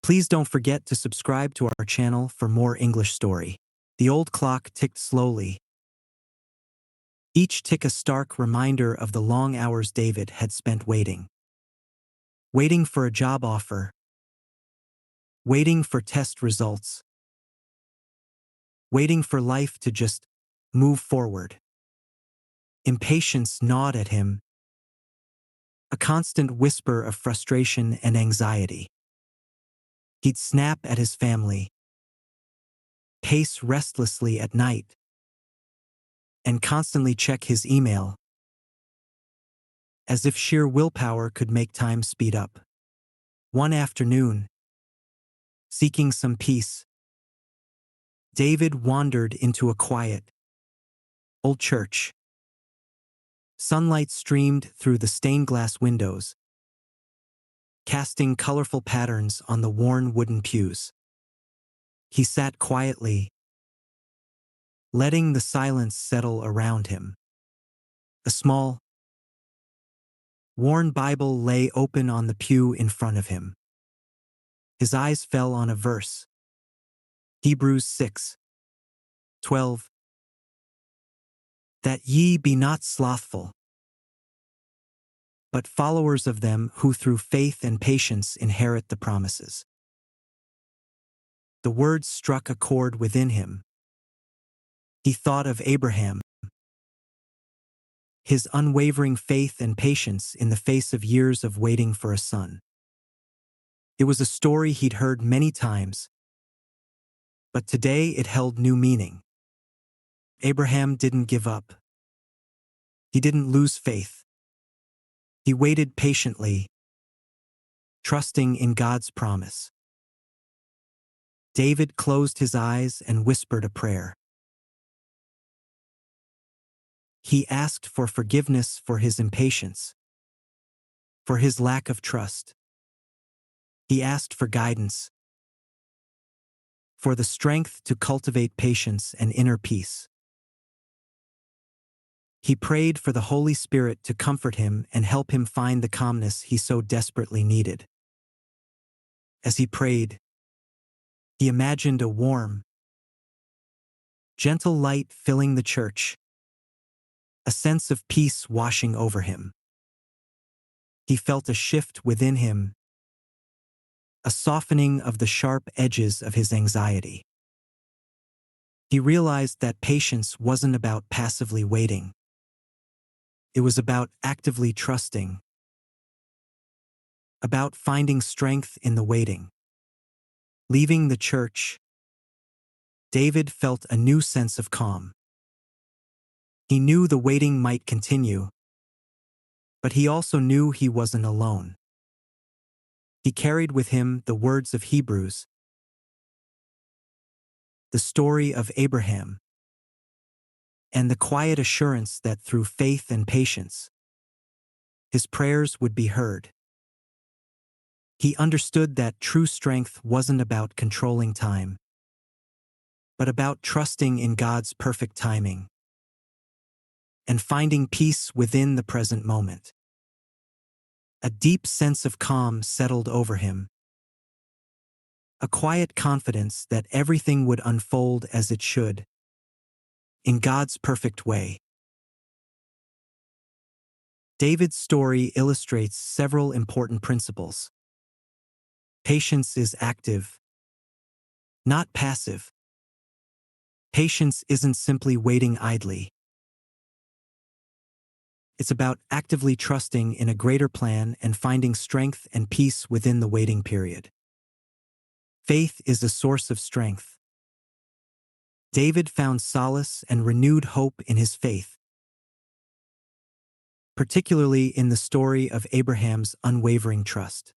Please don't forget to subscribe to our channel for more English story. The old clock ticked slowly, each tick a stark reminder of the long hours David had spent waiting. Waiting for a job offer, waiting for test results, waiting for life to just move forward. Impatience gnawed at him, a constant whisper of frustration and anxiety. He'd snap at his family, pace restlessly at night, and constantly check his email, as if sheer willpower could make time speed up. One afternoon, seeking some peace, David wandered into a quiet, old church. Sunlight streamed through the stained glass windows, casting colorful patterns on the worn wooden pews. He sat quietly, letting the silence settle around him. A small, worn Bible lay open on the pew in front of him. His eyes fell on a verse, Hebrews 6:12. That ye be not slothful, but followers of them who through faith and patience inherit the promises. The words struck a chord within him. He thought of Abraham, his unwavering faith and patience in the face of years of waiting for a son. It was a story he'd heard many times, but today it held new meaning. Abraham didn't give up. He didn't lose faith. He waited patiently, trusting in God's promise. David closed his eyes and whispered a prayer. He asked for forgiveness for his impatience, for his lack of trust. He asked for guidance, for the strength to cultivate patience and inner peace. He prayed for the Holy Spirit to comfort him and help him find the calmness he so desperately needed. As he prayed, he imagined a warm, gentle light filling the church, a sense of peace washing over him. He felt a shift within him, a softening of the sharp edges of his anxiety. He realized that patience wasn't about passively waiting. It was about actively trusting, about finding strength in the waiting. Leaving the church, David felt a new sense of calm. He knew the waiting might continue, but he also knew he wasn't alone. He carried with him the words of Hebrews, the story of Abraham, and the quiet assurance that through faith and patience, his prayers would be heard. He understood that true strength wasn't about controlling time, but about trusting in God's perfect timing and finding peace within the present moment. A deep sense of calm settled over him, a quiet confidence that everything would unfold as it should, in God's perfect way. David's story illustrates several important principles. Patience is active, not passive. Patience isn't simply waiting idly. It's about actively trusting in a greater plan and finding strength and peace within the waiting period. Faith is a source of strength. David found solace and renewed hope in his faith, particularly in the story of Abraham's unwavering trust.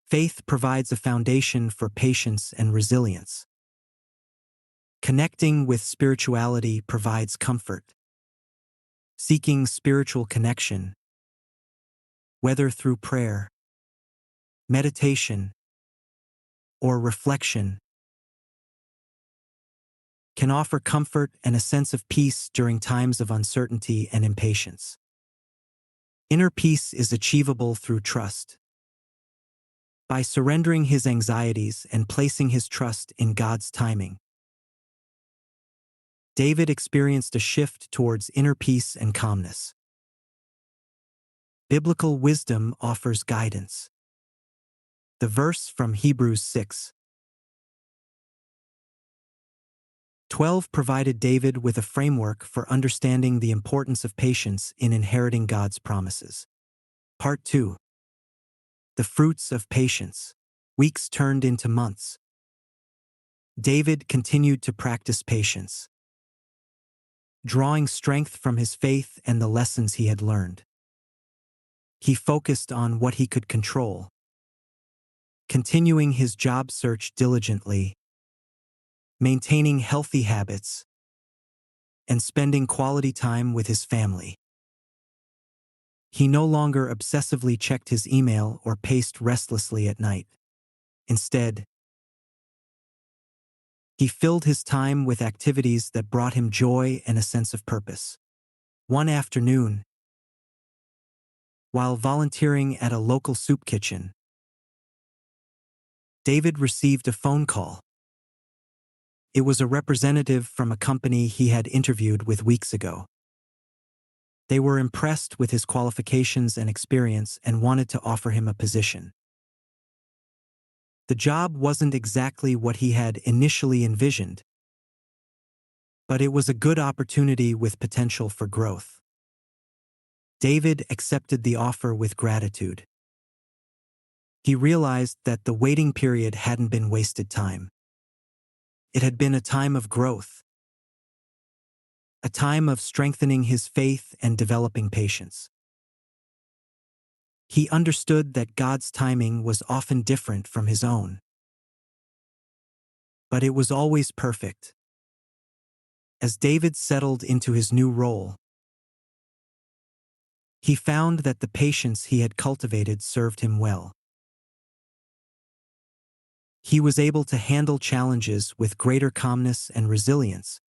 Faith provides a foundation for patience and resilience. Connecting with spirituality provides comfort. Seeking spiritual connection, whether through prayer, meditation, or reflection, can offer comfort and a sense of peace during times of uncertainty and impatience. Inner peace is achievable through trust. By surrendering his anxieties and placing his trust in God's timing, David experienced a shift towards inner peace and calmness. Biblical wisdom offers guidance. The verse from Hebrews 6:12 provided David with a framework for understanding the importance of patience in inheriting God's promises. Part 2. The fruits of patience. Weeks turned into months. David continued to practice patience, drawing strength from his faith and the lessons he had learned. He focused on what he could control, continuing his job search diligently, maintaining healthy habits, and spending quality time with his family. He no longer obsessively checked his email or paced restlessly at night. Instead, he filled his time with activities that brought him joy and a sense of purpose. One afternoon, while volunteering at a local soup kitchen, David received a phone call. It was a representative from a company he had interviewed with weeks ago. They were impressed with his qualifications and experience and wanted to offer him a position. The job wasn't exactly what he had initially envisioned, but it was a good opportunity with potential for growth. David accepted the offer with gratitude. He realized that the waiting period hadn't been wasted time. It had been a time of growth, a time of strengthening his faith and developing patience. He understood that God's timing was often different from his own, but it was always perfect. As David settled into his new role, he found that the patience he had cultivated served him well. He was able to handle challenges with greater calmness and resilience,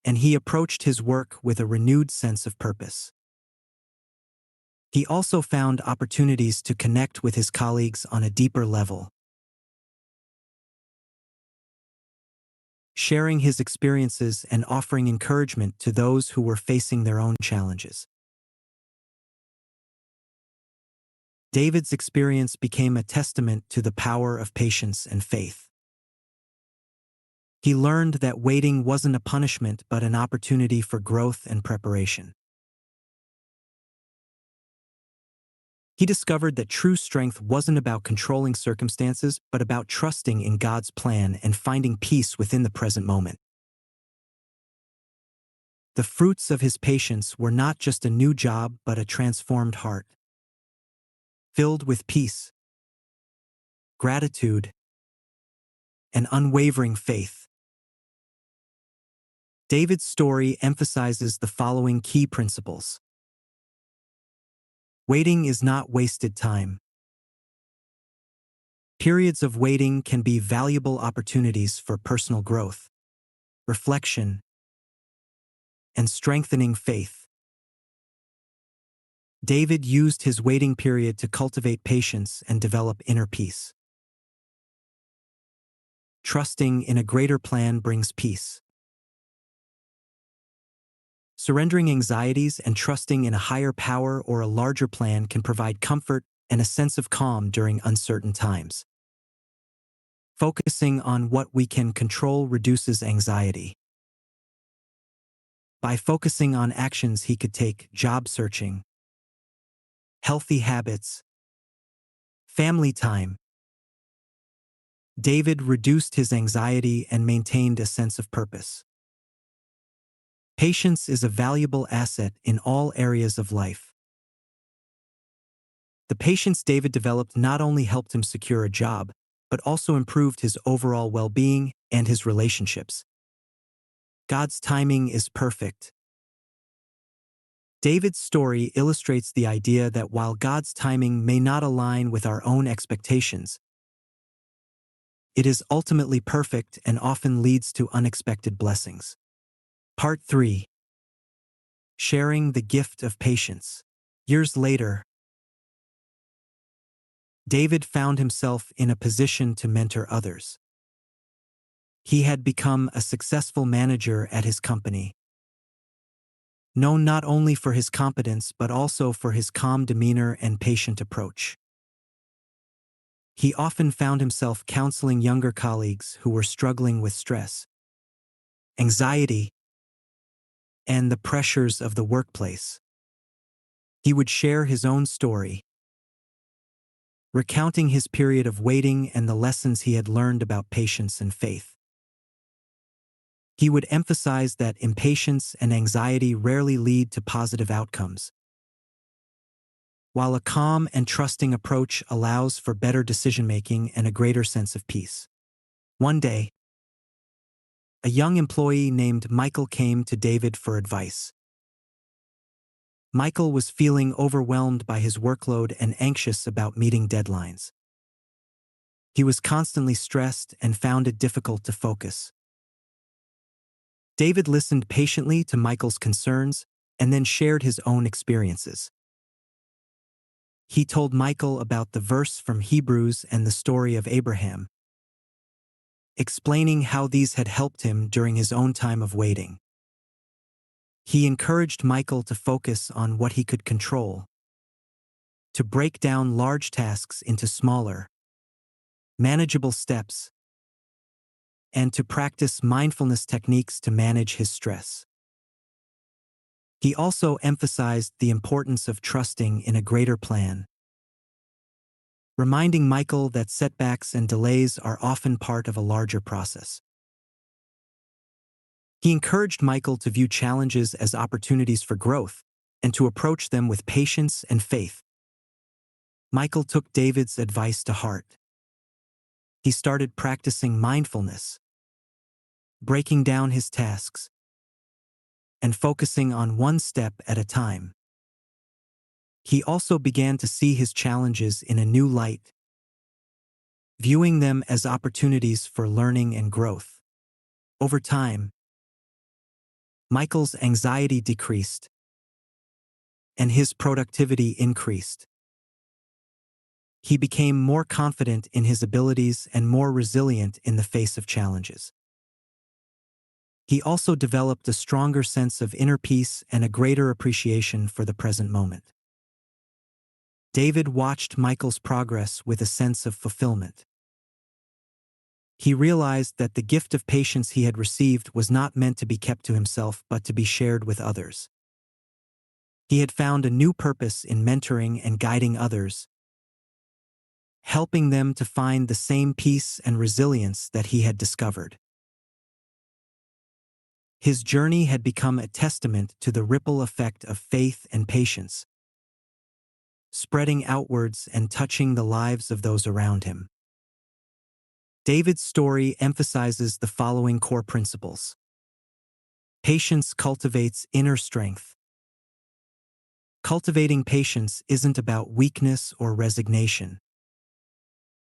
and he approached his work with a renewed sense of purpose. He also found opportunities to connect with his colleagues on a deeper level, sharing his experiences and offering encouragement to those who were facing their own challenges. David's experience became a testament to the power of patience and faith. He learned that waiting wasn't a punishment but an opportunity for growth and preparation. He discovered that true strength wasn't about controlling circumstances, but about trusting in God's plan and finding peace within the present moment. The fruits of his patience were not just a new job, but a transformed heart, filled with peace, gratitude, and unwavering faith. David's story emphasizes the following key principles. Waiting is not wasted time. Periods of waiting can be valuable opportunities for personal growth, reflection, and strengthening faith. David used his waiting period to cultivate patience and develop inner peace. Trusting in a greater plan brings peace. Surrendering anxieties and trusting in a higher power or a larger plan can provide comfort and a sense of calm during uncertain times. Focusing on what we can control reduces anxiety. By focusing on actions he could take, job searching, healthy habits, family time, David reduced his anxiety and maintained a sense of purpose. Patience is a valuable asset in all areas of life. The patience David developed not only helped him secure a job, but also improved his overall well-being and his relationships. God's timing is perfect. David's story illustrates the idea that while God's timing may not align with our own expectations, it is ultimately perfect and often leads to unexpected blessings. Part 3. Sharing the gift of patience. Years later, David found himself in a position to mentor others. He had become a successful manager at his company, known not only for his competence but also for his calm demeanor and patient approach. He often found himself counseling younger colleagues who were struggling with stress, anxiety, and the pressures of the workplace. He would share his own story, recounting his period of waiting and the lessons he had learned about patience and faith. He would emphasize that impatience and anxiety rarely lead to positive outcomes, while a calm and trusting approach allows for better decision-making and a greater sense of peace. One day, a young employee named Michael came to David for advice. Michael was feeling overwhelmed by his workload and anxious about meeting deadlines. He was constantly stressed and found it difficult to focus. David listened patiently to Michael's concerns and then shared his own experiences. He told Michael about the verse from Hebrews and the story of Abraham, explaining how these had helped him during his own time of waiting. He encouraged Michael to focus on what he could control, to break down large tasks into smaller, manageable steps, and to practice mindfulness techniques to manage his stress. He also emphasized the importance of trusting in a greater plan, reminding Michael that setbacks and delays are often part of a larger process. He encouraged Michael to view challenges as opportunities for growth and to approach them with patience and faith. Michael took David's advice to heart. He started practicing mindfulness, breaking down his tasks, and focusing on one step at a time. He also began to see his challenges in a new light, viewing them as opportunities for learning and growth. Over time, Michael's anxiety decreased, and his productivity increased. He became more confident in his abilities and more resilient in the face of challenges. He also developed a stronger sense of inner peace and a greater appreciation for the present moment. David watched Michael's progress with a sense of fulfillment. He realized that the gift of patience he had received was not meant to be kept to himself but to be shared with others. He had found a new purpose in mentoring and guiding others, helping them to find the same peace and resilience that he had discovered. His journey had become a testament to the ripple effect of faith and patience, spreading outwards and touching the lives of those around him. David's story emphasizes the following core principles. Patience cultivates inner strength. Cultivating patience isn't about weakness or resignation.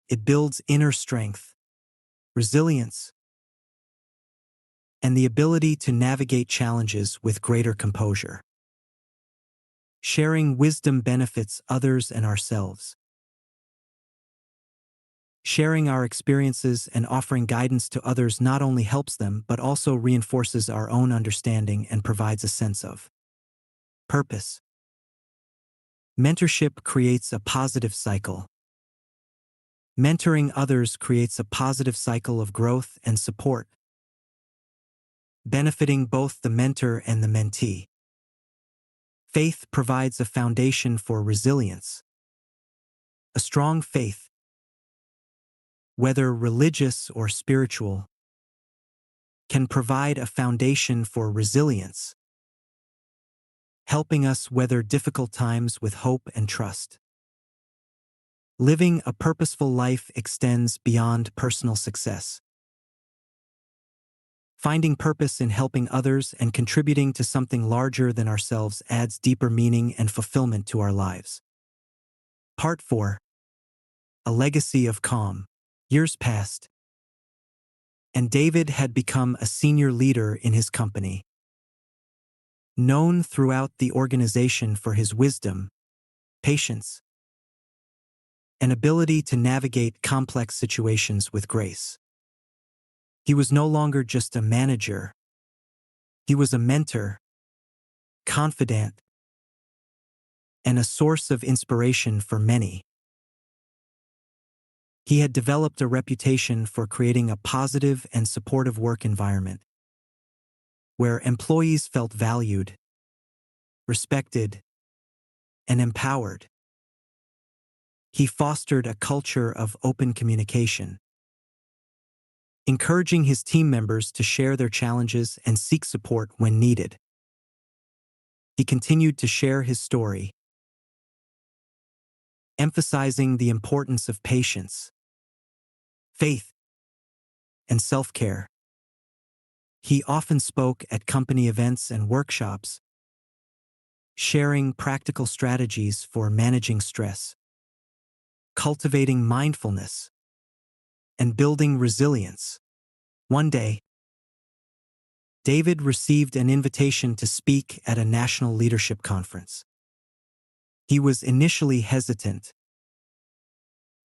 It builds inner strength, resilience, and the ability to navigate challenges with greater composure. Sharing wisdom benefits others and ourselves. Sharing our experiences and offering guidance to others not only helps them but also reinforces our own understanding and provides a sense of purpose. Mentorship creates a positive cycle. Mentoring others creates a positive cycle of growth and support, benefiting both the mentor and the mentee. Faith provides a foundation for resilience. A strong faith, whether religious or spiritual, can provide a foundation for resilience, helping us weather difficult times with hope and trust. Living a purposeful life extends beyond personal success. Finding purpose in helping others and contributing to something larger than ourselves adds deeper meaning and fulfillment to our lives. Part 4. A legacy of calm. Years passed, and David had become a senior leader in his company. Known throughout the organization for his wisdom, patience, an ability to navigate complex situations with grace. He was no longer just a manager. He was a mentor, confidant, and a source of inspiration for many. He had developed a reputation for creating a positive and supportive work environment where employees felt valued, respected, and empowered. He fostered a culture of open communication, encouraging his team members to share their challenges and seek support when needed. He continued to share his story, emphasizing the importance of patience, faith, and self-care. He often spoke at company events and workshops, sharing practical strategies for managing stress, cultivating mindfulness, and building resilience. One day, David received an invitation to speak at a national leadership conference. He was initially hesitant,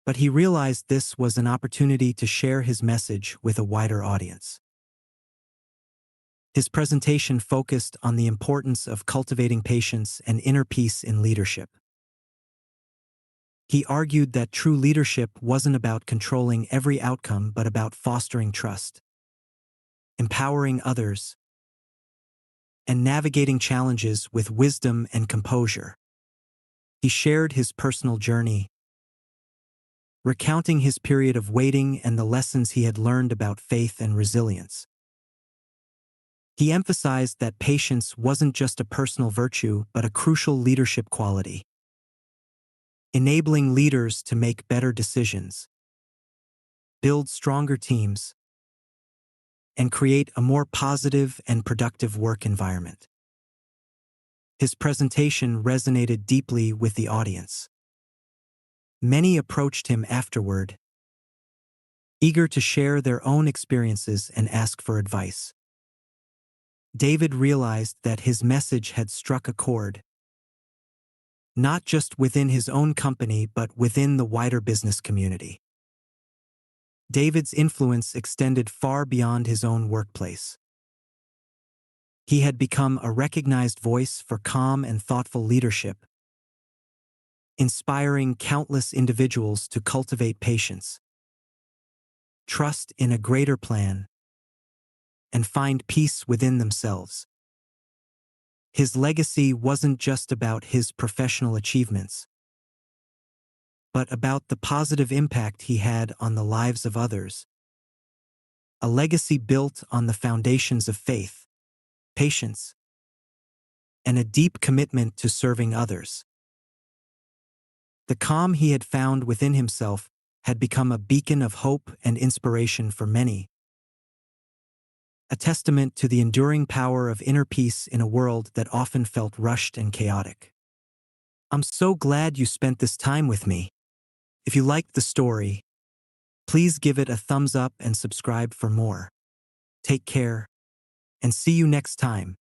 but he realized this was an opportunity to share his message with a wider audience. His presentation focused on the importance of cultivating patience and inner peace in leadership. He argued that true leadership wasn't about controlling every outcome but about fostering trust, empowering others, and navigating challenges with wisdom and composure. He shared his personal journey, recounting his period of waiting and the lessons he had learned about faith and resilience. He emphasized that patience wasn't just a personal virtue but a crucial leadership quality, enabling leaders to make better decisions, build stronger teams, and create a more positive and productive work environment. His presentation resonated deeply with the audience. Many approached him afterward, eager to share their own experiences and ask for advice. David realized that his message had struck a chord, not just within his own company but within the wider business community. David's influence extended far beyond his own workplace. He had become a recognized voice for calm and thoughtful leadership, inspiring countless individuals to cultivate patience, trust in a greater plan, and find peace within themselves. His legacy wasn't just about his professional achievements, but about the positive impact he had on the lives of others. A legacy built on the foundations of faith, patience, and a deep commitment to serving others. The calm he had found within himself had become a beacon of hope and inspiration for many, a testament to the enduring power of inner peace in a world that often felt rushed and chaotic. I'm so glad you spent this time with me. If you liked the story, please give it a thumbs up and subscribe for more. Take care, and see you next time.